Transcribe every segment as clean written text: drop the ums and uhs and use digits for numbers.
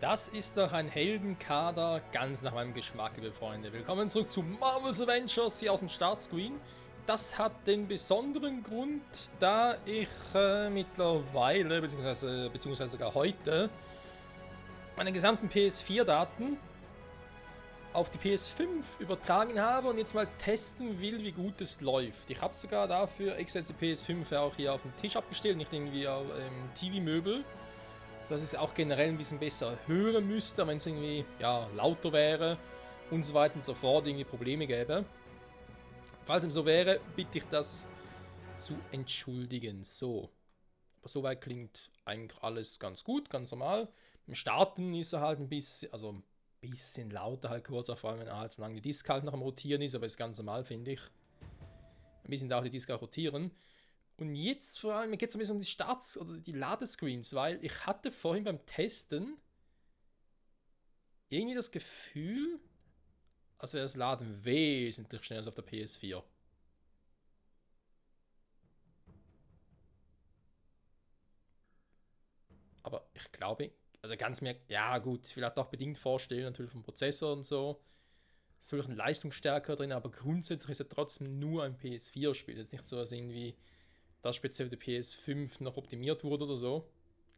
Das ist doch ein Heldenkader ganz nach meinem Geschmack, liebe Freunde. Willkommen zurück zu Marvel's Avengers hier aus dem Startscreen. Das hat den besonderen Grund, da ich mittlerweile, beziehungsweise sogar heute, meine gesamten PS4-Daten auf die PS5 übertragen habe und jetzt mal testen will, wie gut es läuft. Ich habe sogar dafür extra die PS5 auch hier auf den Tisch abgestellt, nicht irgendwie auf TV-Möbel. Dass es auch generell ein bisschen besser hören müsste, wenn es irgendwie ja, lauter wäre und so weiter und so fort, irgendwie Probleme gäbe. Falls dem so wäre, bitte ich das zu entschuldigen. So. Aber soweit klingt eigentlich alles ganz gut, ganz normal. Im Starten ist er halt ein bisschen, also ein bisschen lauter halt kurz, vor allem wenn er halt so lange die Disk halt noch am Rotieren ist, aber ist ganz normal, finde ich. Ein bisschen darf die Disk auch rotieren. Und jetzt vor allem, mir geht es ein bisschen um die Starts- oder die Ladescreens, weil ich hatte vorhin beim Testen irgendwie das Gefühl, als wäre das Laden wesentlich schneller als auf der PS4. Aber ich glaube, also ganz mir, ja gut, vielleicht auch bedingt vorstellen, natürlich vom Prozessor und so. Ist natürlich ein Leistungsstärker drin, aber grundsätzlich ist er trotzdem nur ein PS4-Spiel. Es ist nicht so, dass irgendwie das speziell für die PS5 noch optimiert wurde oder so.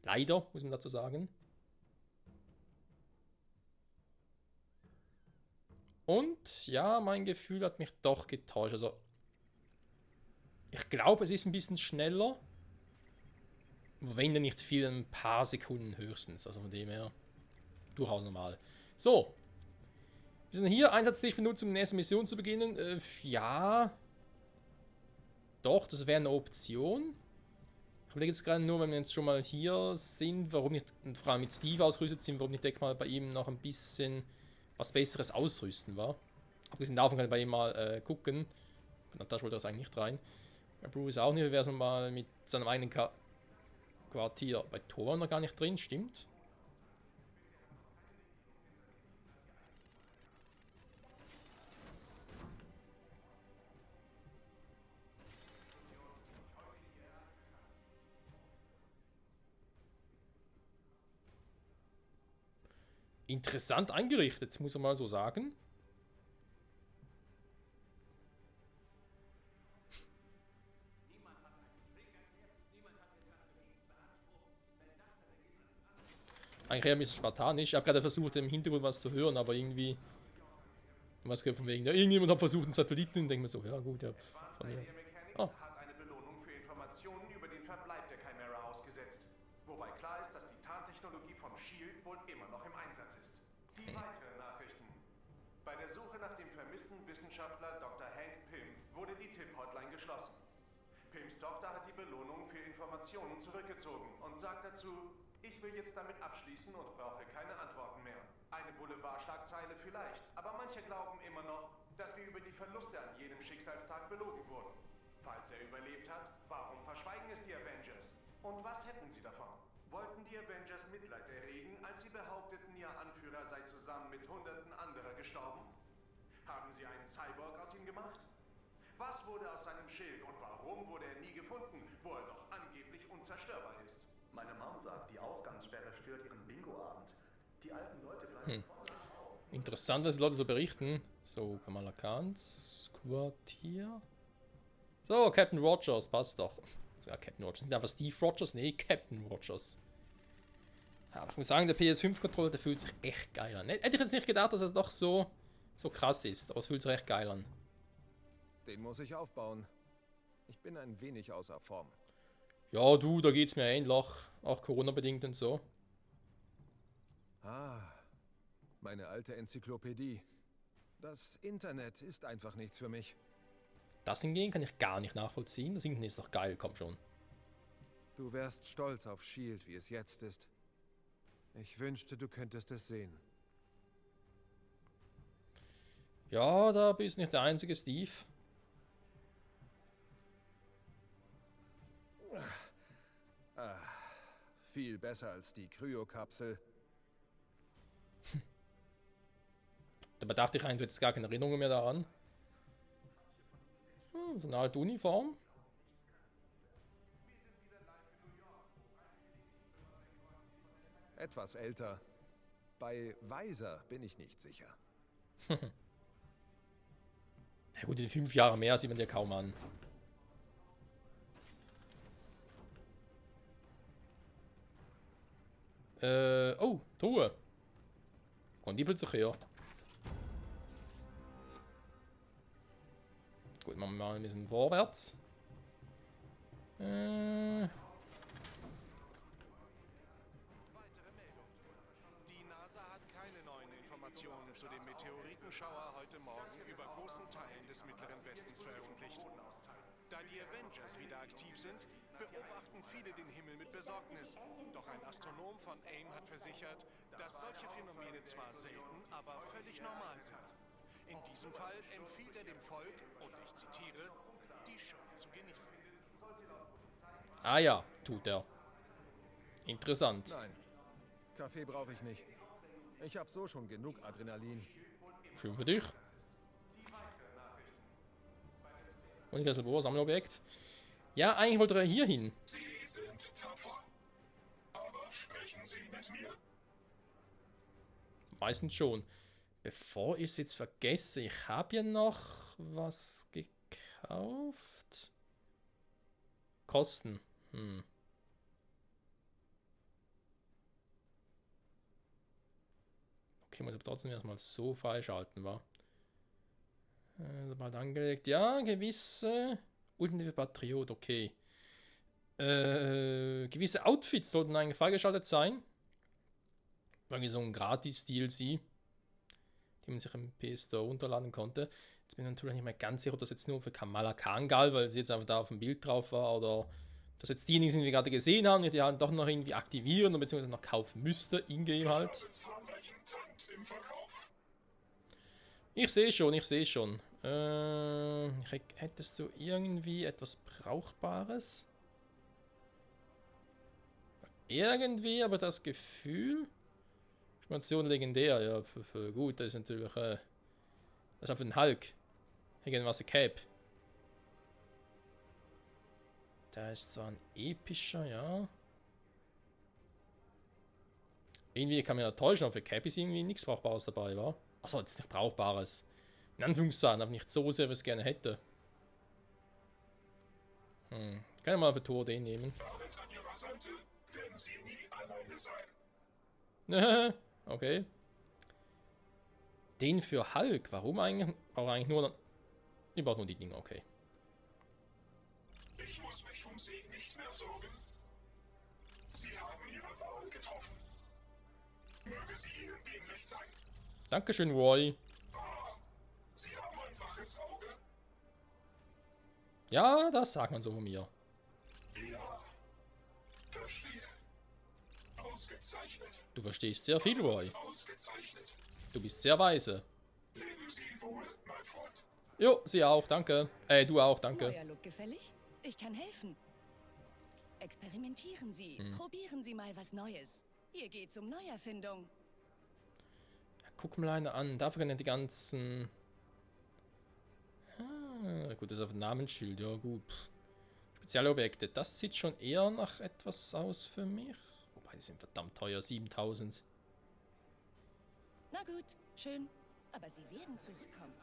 Leider, muss man dazu sagen. Und ja, mein Gefühl hat mich doch getäuscht. Also, ich glaube, es ist ein bisschen schneller. Wenn nicht viel, ein paar Sekunden höchstens. Also von dem her durchaus normal. So, wir sind hier. Einsatztisch benutzt, um die nächste Mission zu beginnen. Ja, doch, das wäre eine Option. Ich überlege jetzt gerade nur, wenn wir jetzt schon mal hier sind, warum nicht, und vor allem mit Steve ausgerüstet sind, warum nicht direkt mal bei ihm noch ein bisschen was Besseres ausrüsten war. Abgesehen davon kann ich bei ihm mal gucken. Da wollte das eigentlich nicht rein. Bei Bruce auch nicht, wäre es mal mit seinem eigenen Quartier bei Thor noch gar nicht drin, stimmt. Interessant eingerichtet, muss man mal so sagen. Eigentlich eher ein bisschen spartanisch. Ich habe gerade versucht, im Hintergrund was zu hören, aber irgendwie was von wegen, ja, irgendjemand hat versucht, einen Satelliten und denkt mir so, ja gut, ja, von Advanced mir. Idea Mechanics Oh, hat eine Belohnung für Informationen über den Verbleib der Chimera ausgesetzt. Wobei klar ist, dass die Tarntechnologie von SHIELD wohl immer noch im Einsatz ist. Die weiteren Nachrichten. Bei der Suche nach dem vermissten Wissenschaftler Dr. Hank Pym wurde die TIP-Hotline geschlossen. Pyms Tochter hat die Belohnung für Informationen zurückgezogen und sagt dazu, ich will jetzt damit abschließen und brauche keine Antworten mehr. Eine Boulevardschlagzeile vielleicht, aber manche glauben immer noch, dass wir über die Verluste an jedem Schicksalstag belogen wurden. Falls er überlebt hat, warum verschweigen es die Avengers? Und was hätten sie davon? Wollten die Avengers Mitleid erregen, als sie behaupteten, ihr Anführer sei zusammen mit Hunderten anderer gestorben? Haben sie einen Cyborg aus ihm gemacht? Was wurde aus seinem Schild und warum wurde er nie gefunden, wo er doch angeblich unzerstörbar ist? Meine Mom sagt, die Ausgangssperre stört ihren Bingo-Abend. Die alten Leute bleiben voll im Haus. interessant, was die Leute so berichten. So, Kamala Khans Quartier. So, Captain Rogers, passt doch. Ja, Captain Rogers. Nicht einfach Steve Rogers, nee, Captain Rogers. Aber ich muss sagen, der PS5-Controller, der fühlt sich echt geil an. Hätte ich jetzt nicht gedacht, dass er doch so krass ist, aber es fühlt sich echt geil an. Den muss ich aufbauen. Ich bin ein wenig außer Form. Ja, du, da geht's mir ähnlich. Auch Corona-bedingt und so. Ah, meine alte Enzyklopädie. Das Internet ist einfach nichts für mich. Das hingegen kann ich gar nicht nachvollziehen. Das Internet ist doch geil, komm schon. Du wärst stolz auf Shield, wie es jetzt ist. Ich wünschte, du könntest es sehen. Ja, da bist nicht der einzige Steve. Viel besser als die Kryokapsel. Dabei dachte ich eigentlich, du hättest gar keine Erinnerungen mehr daran. So eine alte Uniform. Etwas älter. Bei Weiser bin ich nicht sicher. Ja gut, in 5 Jahren mehr sieht man dir kaum an. Oh, Truhe. Kommt die plötzlich her? Gut, machen wir mal ein bisschen vorwärts. Weitere Meldung. Die NASA hat keine neuen Informationen zu dem Meteoritenschauer heute Morgen über großen Teilen des Mittleren Westens veröffentlicht. Da die Avengers wieder aktiv sind, beobachten viele den Himmel mit Besorgnis. Doch ein Astronom von AIM hat versichert, dass solche Phänomene zwar selten, aber völlig normal sind. In diesem Fall empfiehlt er dem Volk, und ich zitiere, die Show zu genießen. Ah ja, tut er. Interessant. Nein, Kaffee brauche ich nicht. Ich habe so schon genug Adrenalin. Schön für dich. Universal Sammelobjekt. Ja, eigentlich wollte er hier hin. Sie sind tapfer. Aber sprechen Sie mit mir? Meistens schon. Bevor ich es jetzt vergesse, ich habe ja noch was gekauft. Kosten. Okay, muss aber trotzdem erstmal so freischalten, wa? Sobald angelegt. Ja, gewisse. Ultimative Patriot, okay. Gewisse Outfits sollten eigentlich freigeschaltet sein. Irgendwie so ein Gratis-DLC, die man sich im PS Store runterladen konnte. Jetzt bin ich natürlich nicht mehr ganz sicher, ob das jetzt nur für Kamala Khan galt, weil sie jetzt einfach da auf dem Bild drauf war, oder dass jetzt diejenigen sind, die wir gerade gesehen haben, die halt doch noch irgendwie aktivieren oder beziehungsweise noch kaufen müsste, in-game halt. Ich sehe schon, ich sehe schon. Hättest du irgendwie etwas Brauchbares? Irgendwie, aber das Gefühl... Information legendär, ja, gut, das ist natürlich... das ist einfach ein Hulk. Irgendwas ein Cape. Da ist zwar ein epischer, ja. Irgendwie kann man ja täuschen, aber für Cape ist irgendwie nichts Brauchbares dabei, wa? Achso, jetzt nicht Brauchbares. In Anführungszeichen, aber nicht so sehr, wie ich es gerne hätte. Kann ich mal für Tor den nehmen. Damit an Ihrer Seite werden Sie nie alleine sein. Okay. Den für Hulk, warum eigentlich? Brauche eigentlich nur... Ich brauche nur die Dinger, okay. Ich muss mich um Sie nicht mehr sorgen. Sie haben Ihre Wahl getroffen. Möge sie Ihnen dienlich sein. Dankeschön, Roy. Sie haben ein waches Auge. Ja, das sagt man so von mir. Ja, verstehe. Ausgezeichnet. Du verstehst sehr viel, Roy. Ausgezeichnet. Du bist sehr weise. Leben Sie wohl, mein Freund. Jo, sie auch, danke. Du auch, danke. Neuer Look gefällig? Ich kann helfen. Experimentieren Sie. Probieren Sie mal was Neues. Hier geht's um Neuerfindung. Guck mal einer an. Dafür können die ganzen... gut, das ist auf dem Namensschild. Ja, gut. Spezialobjekte. Das sieht schon eher nach etwas aus für mich. Wobei, die sind verdammt teuer. 7000. Na gut, schön. Aber Sie werden zurückkommen.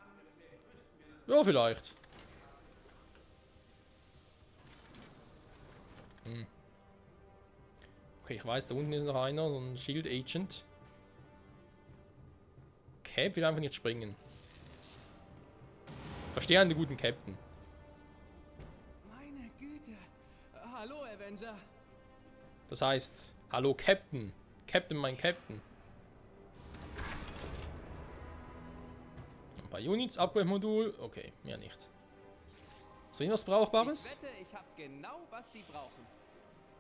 Ja, vielleicht. Okay, ich weiß, da unten ist noch einer. So ein Shield Agent. Cap will einfach nicht springen. Verstehe einen guten Captain. Meine Güte. Hallo, Avenger. Das heißt, hallo Captain. Captain, mein Captain. Ein paar Units, Upgrade-Modul. Okay, mehr nicht. So, irgendwas Brauchbares? Ich wette, ich habe genau, was Sie brauchen.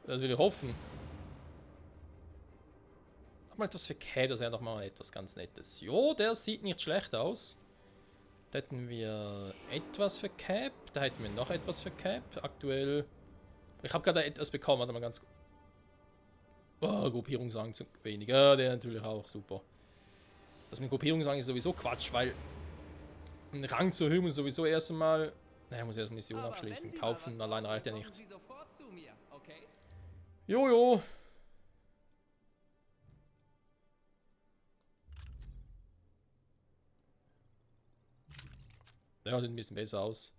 Das will ich hoffen. Mal etwas für Cap, das wäre doch mal etwas ganz Nettes. Jo, der sieht nicht schlecht aus. Da hätten wir etwas für Cap. Da hätten wir noch etwas für Cap. Aktuell. Ich habe gerade etwas bekommen. Warte mal ganz. Oh, Gruppierungsrang zu wenig. Ja, der natürlich auch super. Das mit Gruppierungsrang ist sowieso Quatsch, weil einen Rang zu erhöhen muss sowieso erst einmal. Naja, muss erst eine Mission Aber abschließen. wenn Sie mal Kaufen was allein brauchen, reicht ja kommen nicht. Sie sofort zu mir, okay? Jojo. Ja, sieht ein bisschen besser aus.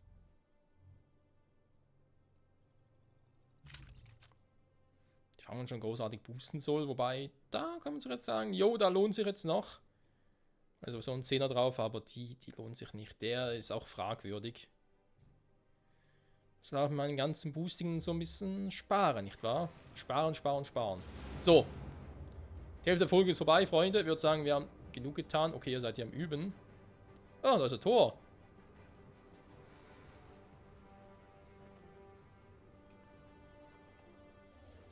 Die fangen schon großartig boosten soll, wobei, da kann man sich jetzt sagen, jo, da lohnt sich jetzt noch. Also so ein 10er drauf, aber die lohnt sich nicht. Der ist auch fragwürdig. Das darf man meinen ganzen Boosting so ein bisschen sparen, nicht wahr? Sparen, sparen, sparen. So. Die Hälfte der Folge ist vorbei, Freunde. Ich würde sagen, wir haben genug getan. Okay, ihr seid hier am Üben. Ah, da ist ein Tor.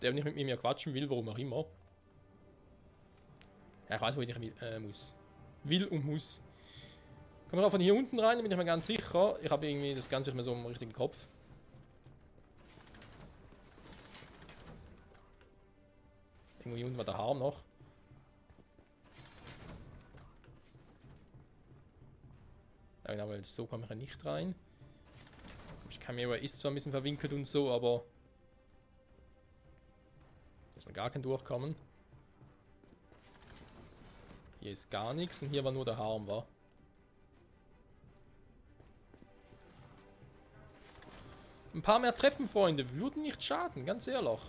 Der nicht mit mir mehr quatschen will, warum auch immer. Ja, ich weiß, wo ich nicht muss. Will und muss. Kommen wir auch von hier unten rein, bin ich mir ganz sicher. Ich habe irgendwie das Ganze nicht mehr so im richtigen Kopf. Irgendwo hier unten war der Harm noch. Ja genau, weil so komme ich ja nicht rein. Chimera ist zwar ein bisschen verwinkelt und so, aber da ist noch gar kein Durchkommen. Hier ist gar nichts und hier war nur der Harm, war. Ein paar mehr Treppenfreunde würden nicht schaden, ganz ehrlich.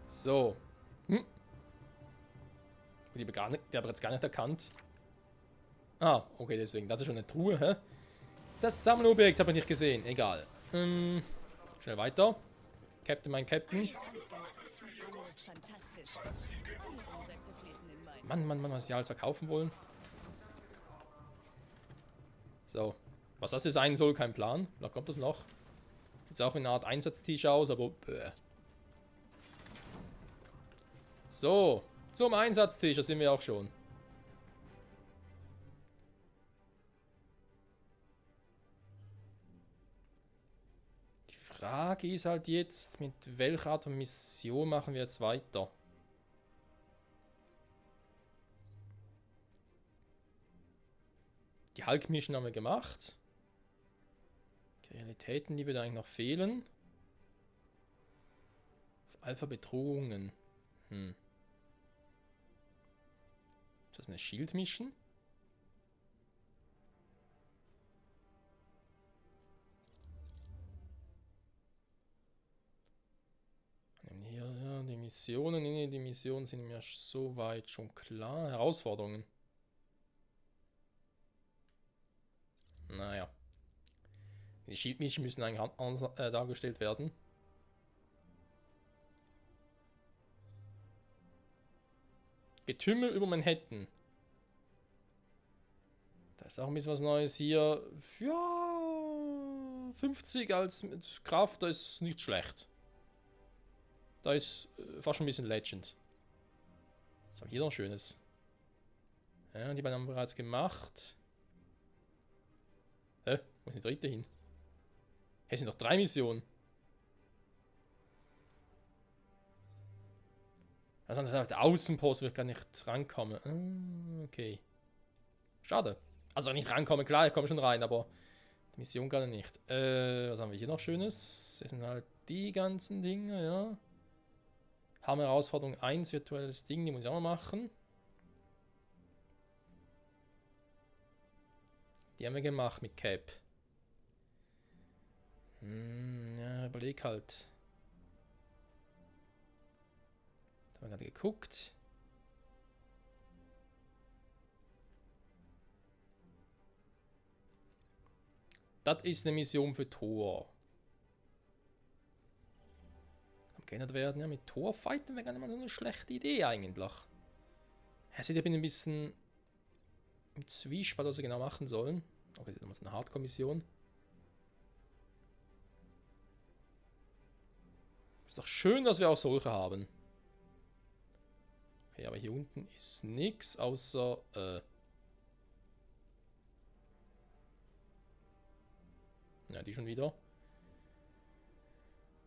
So. Der hat jetzt gar nicht erkannt. Ah, okay, deswegen. Das ist schon eine Truhe, hä? Das Sammelobjekt habe ich nicht gesehen. Egal. Schnell weiter. Captain, mein Captain. Ist fantastisch. Alle Umsätze fließen in mein. Mann, was die alles verkaufen wollen. So. Was das jetzt sein soll, kein Plan. Da kommt das noch. Sieht jetzt auch wie eine Art Einsatztisch aus, aber... So. Zum Einsatztisch, da sind wir auch schon. Die Frage ist halt jetzt, mit welcher Art von Mission machen wir jetzt weiter? Die Hulk-Mission haben wir gemacht. Die Realitäten, die wird eigentlich noch fehlen. Alpha-Bedrohungen. Ist das eine Shield-Mission? Hier, ja, die Missionen. Nee, die Missionen sind mir soweit schon klar. Herausforderungen. Naja. Die Shield-Mission müssen eigentlich anders dargestellt werden. Getümmel über Manhattan. Da ist auch ein bisschen was Neues hier. Ja, 50 als Kraft, da ist nicht schlecht. Da ist fast schon ein bisschen Legend. Was haben wir hier noch Schönes? Ja, die beiden haben wir bereits gemacht. Hä? Wo ist die dritte hin? Es sind noch 3 Missionen. Also auf der Außenpost wird gar nicht rankommen. Ah, okay. Schade. Also nicht rankommen, klar, ich komme schon rein, aber die Mission gerade nicht. Was haben wir hier noch Schönes? Das sind halt die ganzen Dinge, ja. Haben wir Herausforderung 1, virtuelles Ding, die muss ich auch noch machen. Die haben wir gemacht mit Cap. Ja, überleg halt. Da haben wir gerade geguckt. Das ist eine Mission für Thor. Kann geändert werden. Ja, mit Thor fighten wäre gar nicht mal so eine schlechte Idee eigentlich. Ich bin ein bisschen im Zwiespalt, was wir genau machen sollen. Okay, das ist nochmal so eine Hardcore-Mission. Ist doch schön, dass wir auch solche haben. Okay, aber hier unten ist nichts außer... Ja, die schon wieder.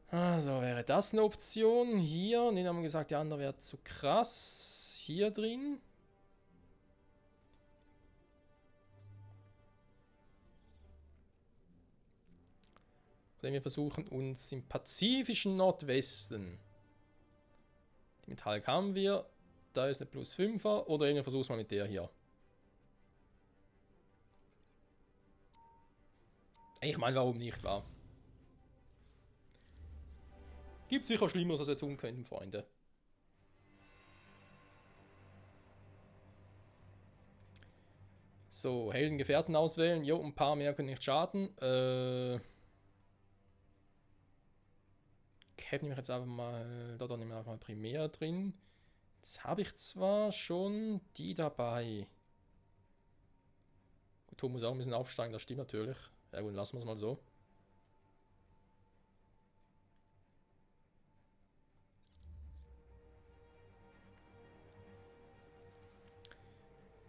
Also wäre das eine Option. Hier, den haben wir gesagt, der andere wäre zu krass. Hier drin. Denn wir versuchen uns im pazifischen Nordwesten. Die mit Hulk haben wir. Da ist eine plus 5er. Oder wir versuchen es mal mit der hier. Ich meine, warum nicht, wahr? Gibt sicher Schlimmeres, was wir tun könnten, Freunde. So, Heldengefährten auswählen. Jo, ein paar mehr können nicht schaden. Cap nehme ich jetzt einfach mal. Da nehme ich einfach mal Primär drin. Jetzt habe ich zwar schon die dabei. Gut, Tom muss auch ein bisschen aufsteigen, das stimmt natürlich. Ja gut, lassen wir es mal so.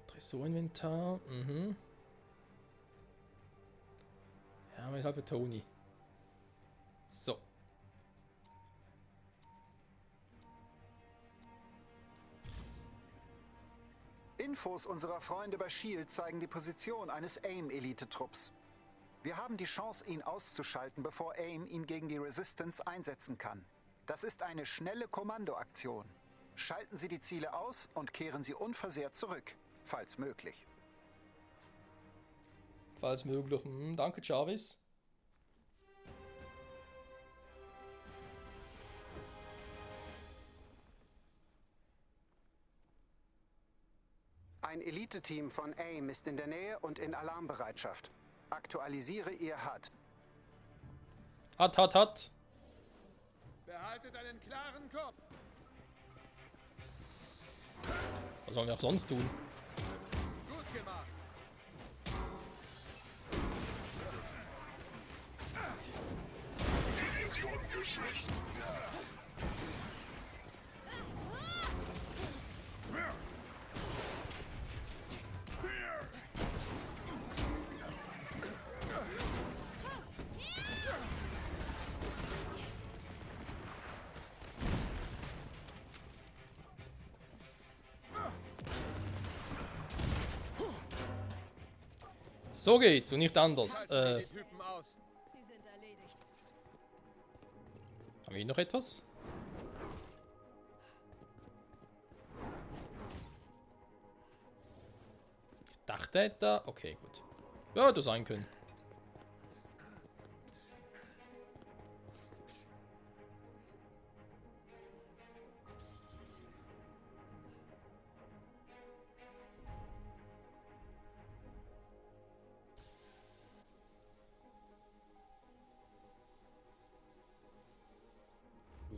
Tresorinventar. Mhm. Ja, aber ist halt für Tony. So. Infos unserer Freunde bei SHIELD zeigen die Position eines AIM-Elite-Trupps. Wir haben die Chance, ihn auszuschalten, bevor AIM ihn gegen die Resistance einsetzen kann. Das ist eine schnelle Kommandoaktion. Schalten Sie die Ziele aus und kehren Sie unversehrt zurück, falls möglich. Falls möglich. Danke, Jarvis. Ein Elite-Team von AIM ist in der Nähe und in Alarmbereitschaft. Aktualisiere Ihr HUD. Hat. Behaltet einen klaren Kopf. Was sollen wir auch sonst tun? Gut gemacht. Division geschwächt. So geht's und nicht anders. Die Typen aus. Sie sind erledigt. Haben wir hier noch etwas? Ich dachte da. Okay, gut. Ja, hätte sein können.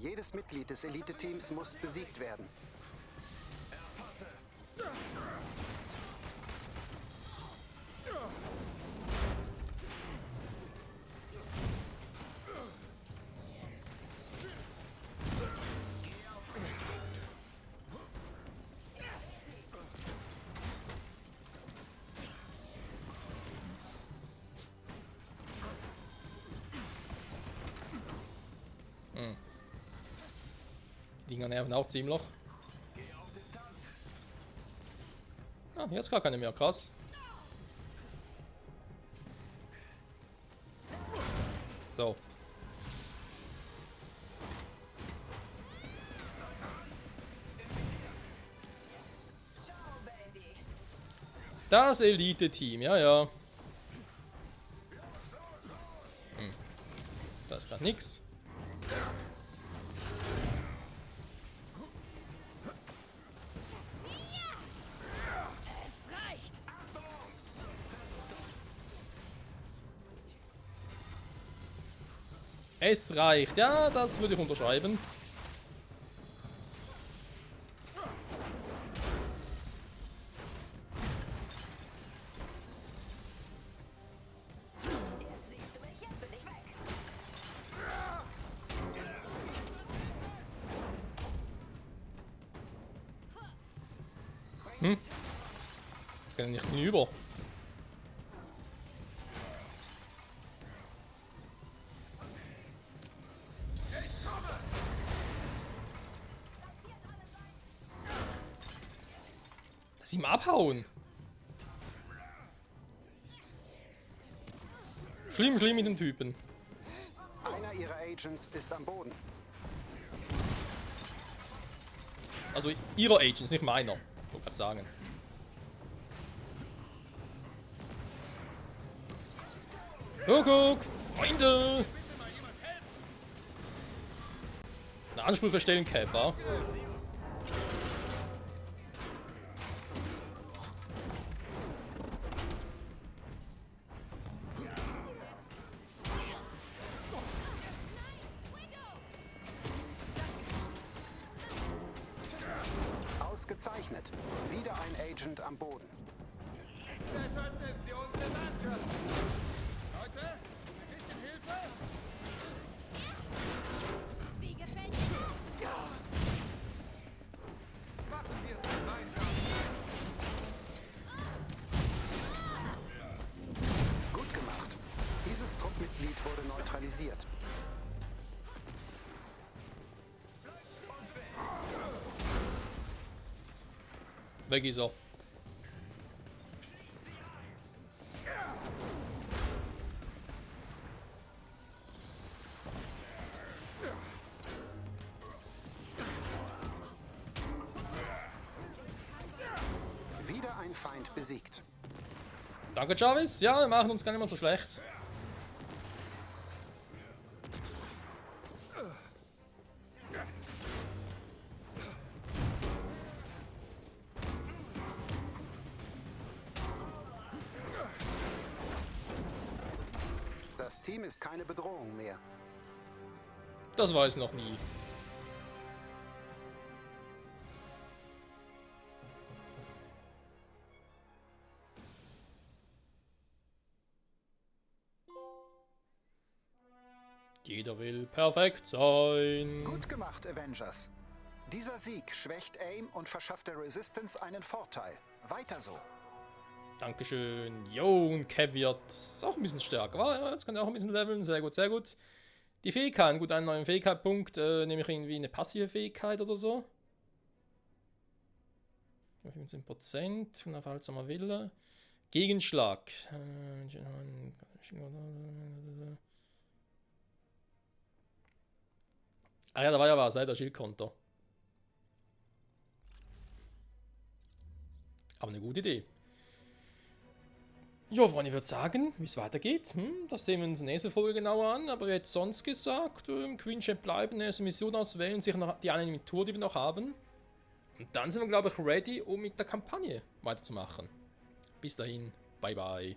Jedes Mitglied des Elite-Teams muss besiegt werden. Die Dinger nerven auch ziemlich. Ah, jetzt gar keine mehr, krass. So. Das Elite-Team, ja, ja. Da ist gerade nix. Es reicht. Ja, das würde ich unterschreiben. Das kann nicht hinüber. Lass ihn mal abhauen. Schlimm mit dem Typen. ihrer Agents ist am Boden. Also ihrer Agents, nicht meiner. Ich wollte gerade sagen. Kuckuck, Freunde! Eine Ansprüche stellen, Käfer. Ausgezeichnet. Wieder ein Agent am Boden. Deshalb nennt sie uns Avenger. Leute, ein bisschen Hilfe? Wie gefällt dir? Machen wir es gemeinsam. Gut gemacht. Dieses Truppmitglied wurde neutralisiert. Weg ist er. Wieder ein Feind besiegt. Danke, Jarvis. Ja, wir machen uns gar nicht mehr so schlecht. Das Team ist keine Bedrohung mehr. Das war es noch nie. Jeder will perfekt sein. Gut gemacht, Avengers. Dieser Sieg schwächt AIM und verschafft der Resistance einen Vorteil. Weiter so. Dankeschön. Jo, und Cap wird auch ein bisschen stärker. Ja, jetzt kann er auch ein bisschen leveln. Sehr gut, sehr gut. Die Fähigkeiten. Gut, einen neuen Fähigkeitspunkt. Nehme ich irgendwie eine passive Fähigkeit oder so. 15%. Unaufhaltsamer Wille. Gegenschlag. Ah ja, da war ja was, der Schildkonter. Aber eine gute Idee. Ja, Freunde, ich würde sagen, wie es weitergeht, das sehen wir uns in der nächsten Folge genauer an. Aber jetzt sonst gesagt, im Queen Champ bleiben, erste Mission auswählen, sich noch die eine Tour, die wir noch haben. Und dann sind wir, glaube ich, ready, um mit der Kampagne weiterzumachen. Bis dahin, bye bye.